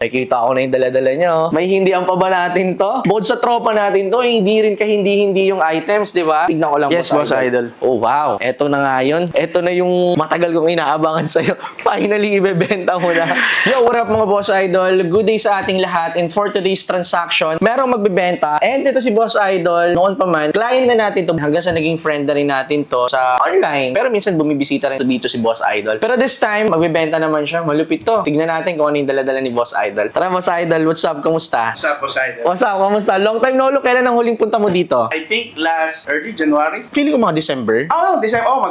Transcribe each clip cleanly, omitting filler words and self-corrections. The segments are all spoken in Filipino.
Nakikita ko na yung dala-dala nyo. May hindihan pa ba natin to? Bukod sa tropa natin to, hindi rin hindi yung items, di ba? Tignan ko lang, Yes, Boss Idol. Oh, wow. Eto na nga yun. Eto na yung matagal kong inaabangan sa'yo. Finally, ibebenta mo na. Yo, what up mga Boss Idol? Good day sa ating lahat. And for today's transaction, merong magbebenta. And ito si Boss Idol, noon pa man, client na natin to. Hanggang sa naging friend na rin natin to sa online. Pero minsan bumibisita rin dito si Boss Idol. Pero this time, magbebenta naman siya. Malupit to. Tignan natin kung ano yung dala-dala ni Boss Idol. Tara, Boss Idol. What's up? Kamusta? What's up, Boss Idol? What's up? Kamusta? Long time no look. Kailan ang huling punta mo dito? I think last early January. Feeling ko mga December. Oh, December.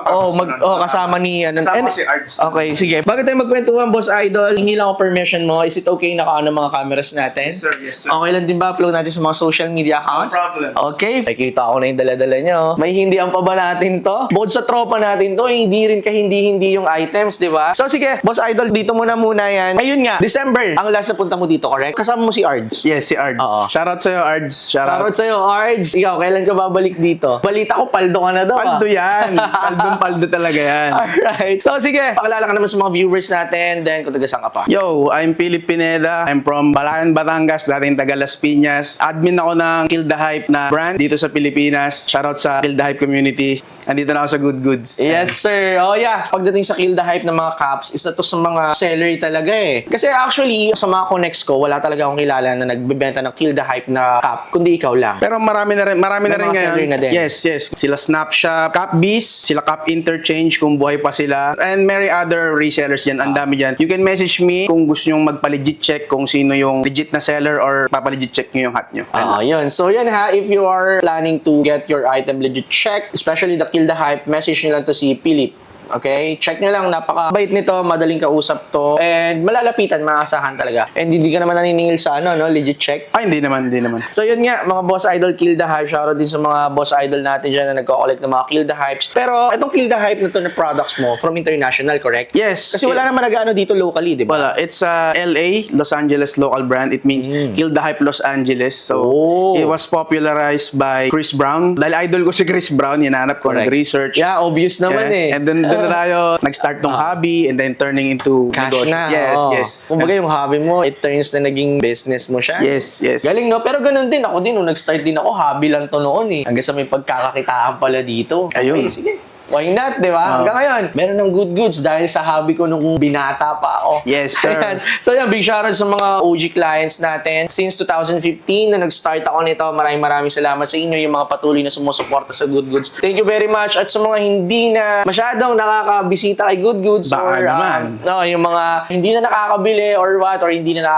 Kasama ni ano. Kasama si Arts. Okay, sige. Bago tayo magkwentuhan, Boss Idol, hingi lang ako permission mo. Is it okay na ano mga cameras natin? Yes, sir. Yes, sir. Okay lang din ba upload natin sa mga social media accounts? No problem. Okay. Nakikita ko na yung dala-dala nyo. May hindihan pa ba natin to? Bukod sa tropa natin to, hindi rin hindi yung items, di ba? So sige, Boss Idol, dito muna yan. Ayun nga, December, ang last na punta mo dito, correct? Kasama mo si Ards. Yes, si Ards. Oo. Shoutout sa'yo, Ards. Shoutout sa'yo, Ards. Ikaw, kailan ka babalik dito? Balita ko, paldo ka na daw. Paldo yan. Paldong-paldo talaga yan. Alright. So sige, pakilala ka naman sa mga viewers natin, then kung taga-saan ka pa. Yo, I'm Philip Pineda. I'm from Balacan, Batangas, dating taga Las Piñas. Admin ako ng Kill the Hype na brand dito sa Pilipinas. Shoutout sa Kill the Hype community. Andito na ako sa Good Goods. Yes, sir. Oh, yeah. Pagdating sa Kill the Hype ng mga caps, isa to sa mga seller talaga eh. Kasi actually, sa mga connects ko, wala talaga akong kilala na nagbebenta ng Kill the Hype na cap, kundi ikaw lang. Pero marami na rin May mga ngayon. seller na din. Yes. Sila Snapshop, Cap Beast, sila Cap Interchange kung buhay pa sila. And many other resellers dyan. Ang dami dyan. You can message me kung gusto nyong magpa-legit check kung sino yung legit na seller or papalegit check nyo yung hat nyo. Yun. So, yan ha. If you are planning to get your item legit checked, especially the Kill the Hype, message nyo lang to si Philip. Okay? Check nyo lang. Napaka-bait nito. Madaling kausap to. And malalapitan. Maasahan talaga. And hindi ka naman naniningil sa legit check. Ay, hindi naman. So yun nga, mga Boss Idol Kill the Hype. Shoutout din sa mga Boss Idol natin dyan na nagko-collect ng mga Kill the Hypes. Pero itong Kill the Hype na to na products mo from international, correct? Yes. Kasi wala naman nag-ano dito locally, di ba? Wala. It's LA, Los Angeles local brand. It means Kill the Hype Los Angeles. So, it was popularized by Chris Brown. Dahil idol ko si Chris Brown, hinanap ko, nag-research. Yeah, obvious naman eh. And then na tayo nag-start ng hobby and then turning into Cash negosyo. na. Yes. Kumbaga yung hobby mo, it turns na naging business mo siya. Yes. Galing no? Pero ganun din. Ako din, nung nag-start din ako, hobby lang to noon eh. Hanggang sa may pagkakakitaan pala dito. Ayun. Okay, sige. Why not, di ba? Hanggang ngayon, meron ng good goods dahil sa hobby ko nung binata pa ako. Yes, sir. Ayan. So yan, big shoutout sa mga OG clients natin. Since 2015 na nag-start ako nito, maraming salamat sa inyo, yung mga patuloy na sumusuporta sa Good Goods. Thank you very much. At sa mga hindi na masyadong nakakabisita kay Good Goods, Baka or naman. yung mga hindi na nakakabili or what, or hindi na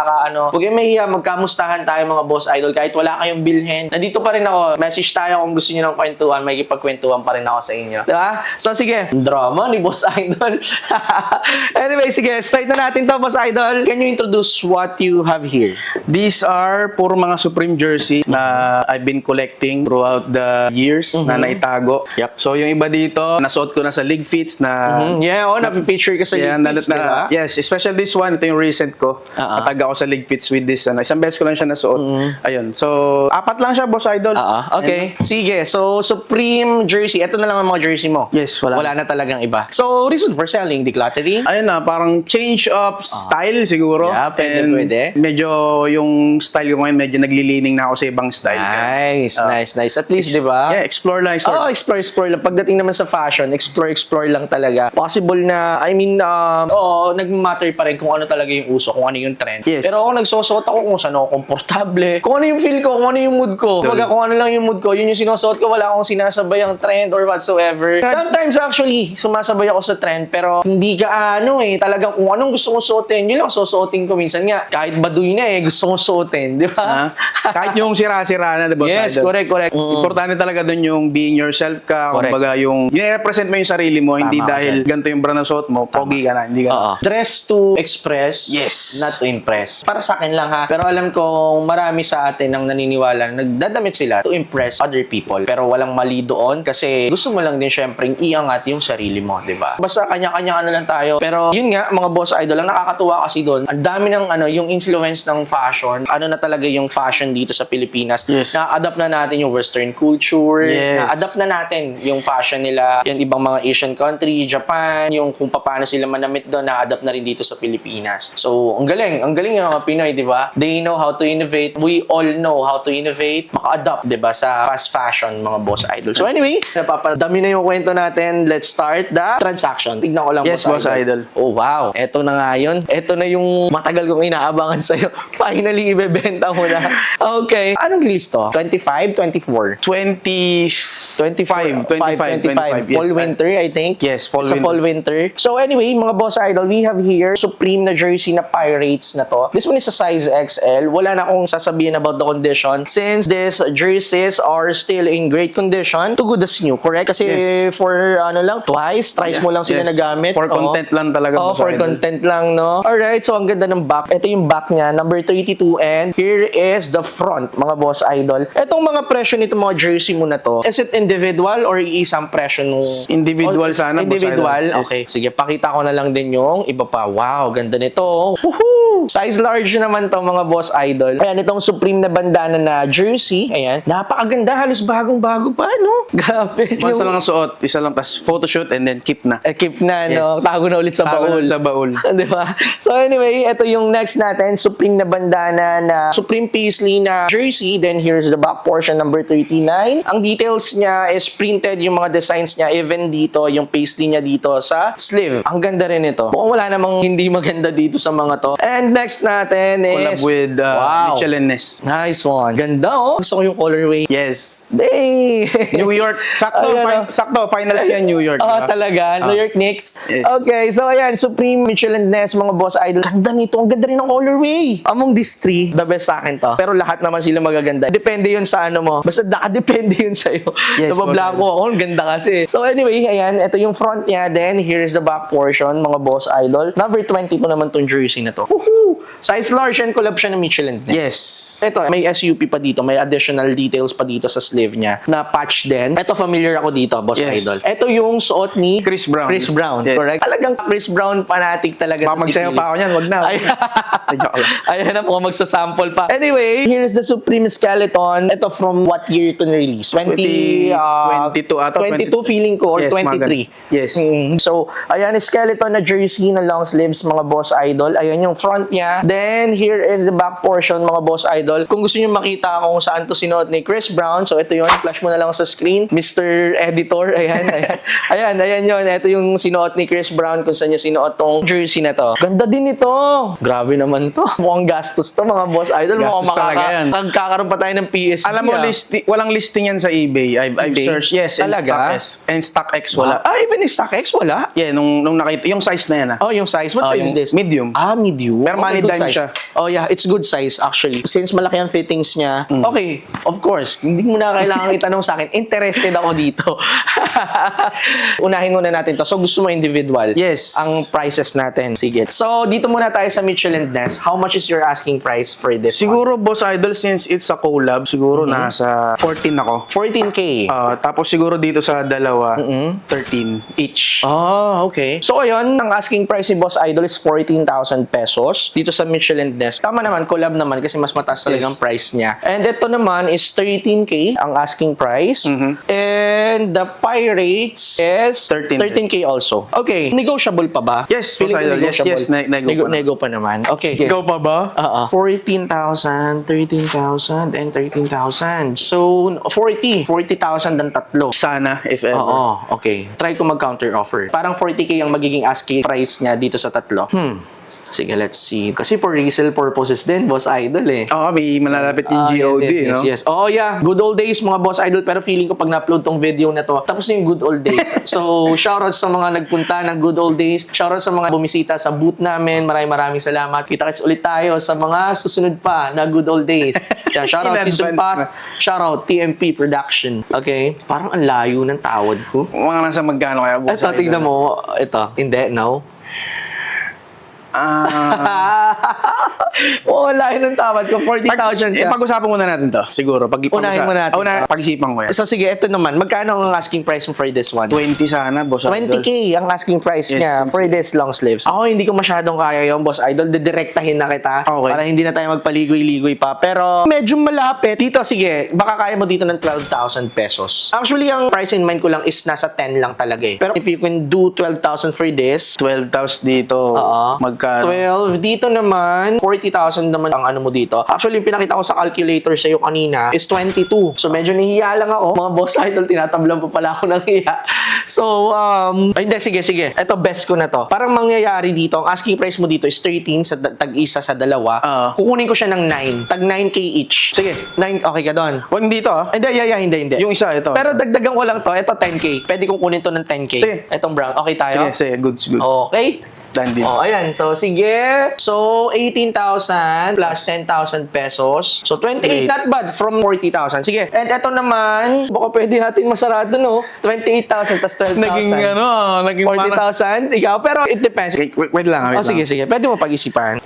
huwag kayong mahiya, magkamustahan tayo mga Boss Idol. Kahit wala kayong bilhin, nandito pa rin ako. Message tayo kung gusto niyo ng kwentuhan, may ipagkwentuhan pa rin ako sa inyo. Diba? So sige, drama ni Boss Idol. Anyway, sige, start na natin to, Boss Idol. Can you introduce what you have here? These are puro mga Supreme jersey na I've been collecting throughout the years na naitago. Yep. So yung iba dito, nasuot ko na sa League Fits na na-feature ka sa League Fits, diba? Yes, especially this one, ito yung recent ko. Natag ako sa League Fits with this. Isang beses ko lang siya nasuot. Ayun. So, 4 lang siya, Boss Idol. Okay. Sige. So, Supreme jersey. Ito na lang ang mga jersey mo. Yes, Wala na talagang iba. So, reason for selling, decluttering? Ayun na, parang change of style siguro. Yeah, pwede. Medyo yung style ko ngayon, medyo naglilining na ako sa ibang style. Nice. At least, di ba? Yeah, explore lang. Explore lang. Pagdating naman sa fashion, explore lang talaga. Possible na, nag-matter pa rin kung ano talaga yung uso, kung ano yung trend. Yes. Pero ako nagsusuot ako kung saan ako komportable, kung ano yung feel ko, kung ano yung mood ko. Kung ano lang yung mood ko, yun yung sinusuot ko, wala akong sinasabay ang trend or whatsoever. Sometimes actually, sumasabay ako sa trend, pero hindi ka talagang kung anong gusto kong suotin, yun lang susuotin ko. Minsan nga, kahit baduy na gusto kong suotin, di ba? Kahit yung sira-sira na, di ba? Yes, correct. Importante talaga dun yung being yourself ka. Kumbaga yung i-represent mo yung sarili mo, hindi dahil ganito yung brand na suot mo, pogi ka na, hindi ka. Dress to express, not to impress. Para sa akin lang ha. Pero alam ko, marami sa atin ang naniniwala, nagdadamit sila to impress other people. Pero walang mali doon kasi gusto mo lang din syempre syempre iangat yung sarili mo, di ba? Basta kanya-kanya na lang tayo. Pero yun nga, mga boss idol, ang nakakatuwa kasi doon, ang dami ng yung influence ng fashion. Ano na talaga yung fashion dito sa Pilipinas. Yes. Na-adapt na natin yung western culture. Yes. Na-adapt na natin yung fashion nila, yung ibang mga Asian country, Japan, yung kung paano sila manamit doon, na-adapt na rin dito sa Pilipinas. So, ang galing yung mga Pinoy, di ba? They know how to innovate. We all know how to innovate, maka-adapt, di ba, sa fast fashion, mga boss idol. So anyway, napapadami na yung kwento natin. Let's start the transaction. Tignan ko lang, Yes, boss idol. Oh, wow. Eto na nga yun. Eto na yung matagal kong inaabangan sa'yo. Finally, ibebenta mo na. Okay. Anong release to? 25, 24? 25. 25. Fall Yes. winter, I think. Yes, fall It's a winter. fall winter. So anyway, mga boss idol, we have here Supreme na jersey na Pirates na to. This one is a size XL. Wala na akong sasabihin about the condition since these jerseys are still in great condition. To good as new, correct? Kasi Yes. for thrice mo lang sila Yes. nagamit. For content lang talaga, Oh, boss for idol. content lang, no? Alright, so ang ganda ng back. Ito yung back niya, number 32, and here is the front, mga boss idol. Etong mga presyo nito mga jersey mo na to, is it individual or iisang presyo nung... Individual sana, boss Individual? idol. Yes. Okay, sige, pakita ko na lang din yung iba pa. Wow, ganda nito. Woohoo! Size large naman to, mga boss idol. Ayan, itong Supreme na bandana na jersey. Ayan, napakaganda. Halos bagong-bago pa, no? Grabe. Once na lang ang suot, isa lang, tas photoshoot and then keep na. Keep na, no? Yes. Tago na ulit sa Tago na baul. ulit sa baul. Di ba? So anyway, ito yung next natin, Supreme na bandana na Supreme Paisley na jersey. Then here's the back portion, number 39. Ang details niya is printed, yung mga designs niya, even dito, yung paisley niya dito sa sleeve. Ang ganda rin ito. Mukhang wala namang hindi maganda dito sa mga to. And next natin is... Collab with wow. Mitchell & Ness. Nice one. Ganda, oh. Gusto ko yung colorway. Yes. Day! New York. Sakto, Ayan, oh. sakto. Finals yan, New York. Oh, diba? talaga? New York Knicks? Yes. Okay, so ayan, Supreme, Mitchell & Ness, mga boss idol. Ganda nito. Ang ganda rin ng colorway. Among these three, the best sa akin to. Pero lahat naman sila magaganda. Depende yun sa ano mo. Basta nakadepende yun sa'yo. Yes, Nabablanko ako. Ang ganda kasi. So anyway, ayan, ito yung front niya. Then, here's the back portion, mga boss idol. Number 20 po naman tong jersey na to. Woohoo! Size large and collab siya ng Mitchell & Ness. Yes. Ito, may SUP pa dito. May additional details pa dito sa sleeve niya na patch din. Ito, familiar ako dito, boss Yes. idol. Ito yung suot ni Chris Brown. Chris Brown, Yes. correct? Talagang Chris Brown fanatic talaga. Baka magsayaw pa ako niyan, wag na. Joke lang. Ayan na po, magsasample pa. Anyway, here's the Supreme Skeleton. Ito from what year ito release? 22 ata. 22 feeling ko, or Yes, 23. Yes. So, ayan, skeleton na jersey na long sleeves, mga boss idol. Ayan yung front niya. Then, here is the back portion, mga boss idol. Kung gusto niyo makita kung saan to sinuot ni Chris Brown, so ito yun, flash mo na lang sa screen. Mr. Editor, ayan, ayan. Ayan yun. Ito yung sinuot ni Chris Brown kung saan niya sinuot tong jersey na to. Ganda din ito. Grabe naman to. Mukhang gastos to, mga boss idol. Gastos Mukhang talaga yan. magkakaroon pa tayo ng PSG. Alam mo, walang listing yan sa eBay. I've eBay? searched. Yes, and Talaga? StockX. And StockX wala. Even in StockX, wala. Yeah, nung nakita, yung size na yan Oh, yung size. What size is yung this? medium. Medium. Pero money good dime size. siya. Oh yeah, it's good size actually. Since malaki ang fittings niya. Okay, of course, hindi mo na kailangan itanong sa akin. Interested ako dito. Unahin muna natin to. So gusto mo individual? Yes. Ang prices natin. Sige. So dito muna tayo sa Mitchell & Ness. How much is your asking price for this one? Siguro, Boss Idol, since it's a collab, siguro nasa 14 ako. 14K. Tapos siguro dito sa dalawa, 13 each. Oh, okay. So, ayun, ang asking price ni Boss Idol is 14,000 pesos dito sa Mitchell & Ness. Tama naman, collab naman kasi mas mataas talaga ang price niya. And ito naman is 13K ang asking price. And the Pirates is 13K also. Okay, negotiable pa ba? Yes, Feeling Boss ko Idol. Yes, negotiable. yes, nego pa na. Nego pa naman. Okay. Ikaw pa ba? 14,000, 13,000, and 13,000. So, 40,000 ang tatlo. Sana, if ever. Oo, okay. Try ko mag-counter offer. Parang 40K ang magiging asking price niya dito sa tatlo. Sige, let's see. Kasi for resale purposes din, Boss Idol eh. Oo, may malalapit yung GOD, no? Yes. Oo, yeah. Good old days, mga Boss Idol. Pero feeling ko pag na-upload tong video na to, tapos na yung good old days. So, shoutout sa mga nagpunta ng good old days. Shoutout sa mga bumisita sa booth namin. Maraming salamat. Kita-kits ulit tayo sa mga susunod pa na good old days. Yeah, shoutout In Season advance Pass. Shoutout TMP Production. Okay? Parang ang layo ng tawad ko. Mga nasa magkano kaya, Boss Ito, Idol? tignan mo. Ito. Hindi, no? Wala yun ang tawad ko. 40,000 ka. Pag-usapan muna natin to, siguro. Unahin mo natin. Pag-isipan ko yan. So sige, ito naman. Magkano ang asking price mo for this one? 20 sana, boss. 20K ang asking price Yes, niya yes, for this long sleeves. Ako hindi ko masyadong kaya yung boss idol. Didirektahin na kita Okay. para hindi na tayo magpaligoy-ligoy pa. Pero medyo malapit. Dito, sige, baka kaya mo dito ng 12,000 pesos. Actually, ang price in mind ko lang is nasa 10 lang talaga eh. Pero if you can do 12,000 for this, 12,000 dito. Oo. Magkano? 12 dito naman, 40,000 naman ang ano mo dito. Actually, yung pinakita ko sa calculator sa'yo kanina is 22. So, medyo nahihiya lang ako. Mga boss idol, tinatablan pa pala ako ng hiya. So, ay, hindi, sige. Ito, best ko na to. Parang mangyayari dito, ang asking price mo dito is 13 sa tag-isa sa dalawa. Kukunin ko siya ng 9. Tag 9K each. Sige. 9, okay ka doon. Huwag dito, Hindi. Yung isa, ito. Pero dagdagan ko lang to. Ito, 10K. Pwede kong kunin to ng 10K. Sige. Itong brown. Okay tayo? Sige, goods. Okay. Done deal. Oh, ayan. So, sige. So, 18,000 plus 10,000 pesos. So, 28, not bad from 40,000. Sige. And ito naman, baka pwede natin masarado, no? 28,000 plus 12,000. Naging 40,000. Ikaw. Pero it depends. Wait lang. Oh, sige. Pwede mo pag-isipan.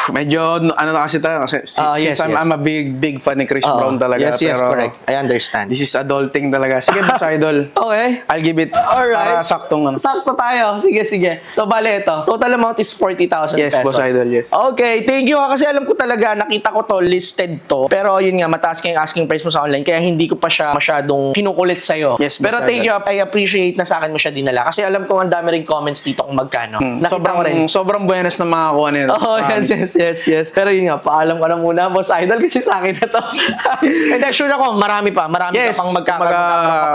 Medyo, ano na kasi tayo, kasi Yes. I'm a big fan ni Chris Brown talaga. Yes, pero correct. I understand. This is adulting talaga. Sige, boss idol. Okay. I'll give it Alright. para saktong ano. Sakto tayo. Sige. So, bale ito. Total amount is 40,000 Yes, pesos. boss idol, yes. Okay, thank you ha. Kasi alam ko talaga, nakita ko to, listed to. Pero yun nga, mataas ka yung asking price mo sa online. Kaya hindi ko pa siya masyadong kinukulit sa'yo. Yes, boss Pero thank idol. you. I appreciate na sa akin mo siya dinala. Kasi alam ko ang dami rin comments dito kung magkano. Nakita ko rin. Sobrang buenas na makakuha nito. Oh, yes. Pero yun nga, paalam ka na muna, boss idol, kasi sa akin na to. And then, sure ako, marami pa Yes, ka pang magkakaroon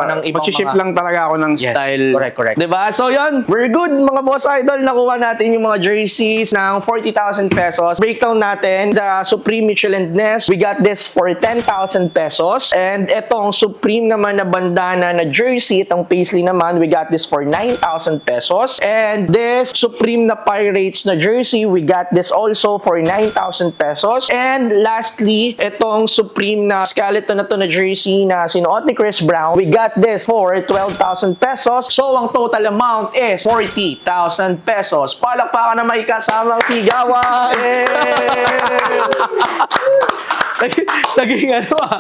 pa ng ibang mag-ship mga... lang talaga ako ng style. Correct. Diba? So, yun. We're good, mga boss idol. Nakuha natin yung mga jerseys ng 40,000 pesos. Breakdown natin. The Supreme Mitchell and Ness. We got this for 10,000 pesos. And itong Supreme naman na bandana na jersey, itong paisley naman, we got this for 9,000 pesos. And this Supreme na Pirates na jersey, we got this also for 9,000 pesos. And lastly, itong Supreme na skeleton na to na jersey na sinuot ni Chris Brown, we got this for 12,000 pesos. So, ang total amount is 40,000 pesos. Palakpakan na may kasamang sigawan!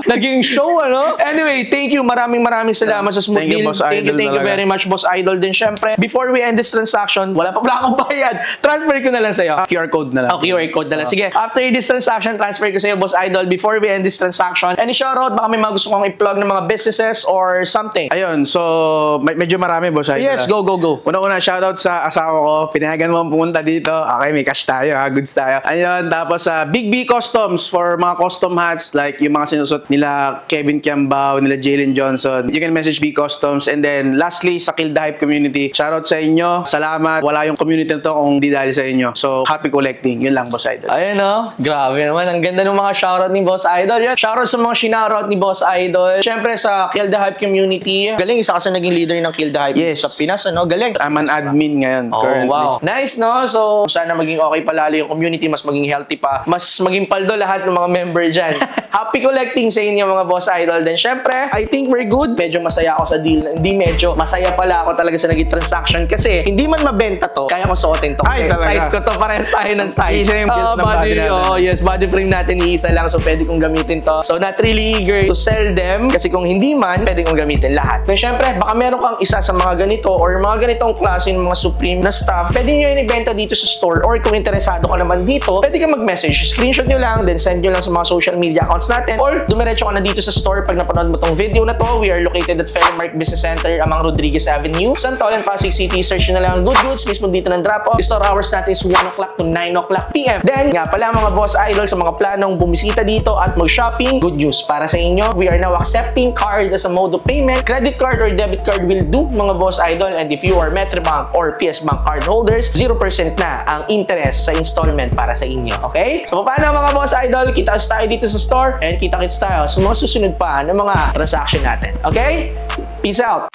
Naging show, ano? Anyway, thank you. Maraming salamat sa smooth Thank you, deal. Boss Thank you Idol talaga. very much, Boss Idol din. Syempre, before we end this transaction, wala pa pala akong bayad. Transfer ko na lang sa'yo. QR code na lang. QR code na lang. Sige, after this transaction, transfer ko sa'yo, Boss Idol. Before we end this transaction, any shoutout? Baka may mga gusto kong i-plug ng mga businesses or something. Ayun, so medyo marami, boss idol. Yes, go. Una-una, shoutout sa asawa ko. Pinayagan mo pumunta dito. Okay, may cash tayo, ha? Goods tayo. Ayun, tapos sa Big B Customs for mga custom hats like yung mga sinusot nila Kevin Kiambao, nila Jalen Johnson. You can message B Customs. And then, lastly, sa Kill the Hype community, shoutout sa inyo. Salamat. Wala yung community na to kung di dahil sa inyo. So, happy collecting. Yun lang, boss idol. Ayun, no? Grabe naman. Ang ganda ng mga shoutout ni Boss Idol. Yan. Shoutout sa mga shoutout ni Boss Idol. Siyempre, sa Kill the Hype community. Galing, isa ka sa naging leader ng Kill the Hype Yes. sa Pinas, ano? Galing. I'm an admin ngayon, Oh, currently. wow. Nice, no? So, sana maging okay palalo yung community, mas maging healthy pa, mas maging paldo lahat ng mga member dyan. Happy collecting sa inyo, mga Boss Idol. Then, syempre, I think we're good. Medyo masaya ako sa deal. Hindi medyo, masaya pala ako talaga sa naging transaction kasi hindi man mabenta to, kaya ko suotin to. Ay, Kasi talaga? size ko to, parehas tayo ng size. Isa yung build ng body natin. Oh, yes, body frame natin iisa lang, so pwede kong gamitin to. So, not really eager to sell them kasi kung hindi man, pwede kong gamitin lahat. Then, syempre, baka meron kang isa sa mga ganito or mga ganitong klase ng mga Supreme na stuff, pwede nyo yung ibenta dito sa store or kung interesado ka naman dito, pwede kang mag-message. Screenshot nyo lang, then send nyo lang sa mga social media accounts natin or dumiretso ka na dito sa store pag napanood mo tong video na to. We are located at Fairmark Business Center, Amang Rodriguez Avenue, Santol and Pasig City. Search nyo na lang ang Good Goods, mismo dito ng drop-off. Store hours natin is 1 o'clock to 9 o'clock p.m. Then, nga pala mga Boss Idol, sa mga planong bumisita dito at mag-shopping, good news para sa inyo. We are now accepting card as a mode of payment. Credit card or debit card will do, mga Boss Idol. And if you are Metrobank or PS Bank card holders, 0% na ang interest sa installment para sa inyo. Okay? So, paano mga Boss Idol? Kita-kits tayo dito sa store and kita-kits tayo sa mga susunod pa ng mga transaction natin. Okay? Peace out!